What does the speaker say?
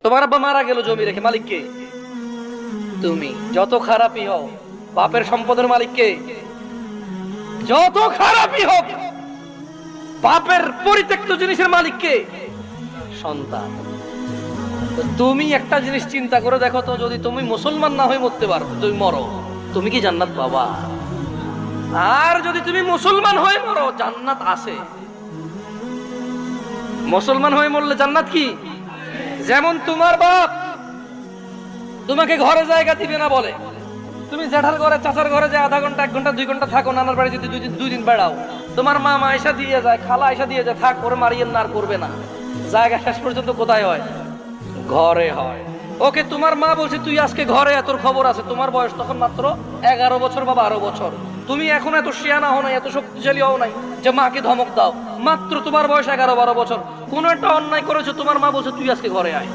তোমার আব্বা মারা গেল জমি রেখে, মালিক কে? তুমি। যত খারাপই হও, বাপের সম্পদের মালিক কে? যত খারাপই হোক, বাপের পরিত্যক্ত জিনিসের মালিক কে? সন্তান। তুমি একটা জিনিস চিন্তা করে দেখো তো, যদি তুমি মুসলমান না হয়ে মরতে পারো, তুমি মরো, তুমি কি জান্নাত পাবা? আর যদি তুমি মুসলমান হয়ে মরো, জান্নাত আছে। মুসলমান হয়ে মরলে জান্নাত কি? যেমন তোমার বাপ তোমাকে ঘরে জায়গা দিবে না বলে, তুমি জেঠার ঘরে চাচার ঘরে যে আধা ঘন্টা 1 ঘন্টা 2 ঘন্টা থাকো, নানার বাড়ি যদি 2 দিন বেড়াও, তোমার মা আয়সা দিয়ে যায়, খালা আয়সা দিয়ে যায়, থাক করে মারিয়েন না, আর করবে না। জায়গা শেষ পর্যন্ত কোথায় হয়? ঘরে হয়। ওকে, তোমার মা বলছে তুই আজকে ঘরে, তোর খবর আছে। তোমার বয়স তখন মাত্র 11 বছর বা 12 বছর। তুমি এখন এত শিয়ানা হও নাই, এত শক্তিশালী হও নাই যে মাকে ধমক দাও। মাত্র তোমার বয়স 11-12 বছর। কোন একটা অন্যায় করেছো, তোমার মা বলছে তুই আজকে ঘরে আয়।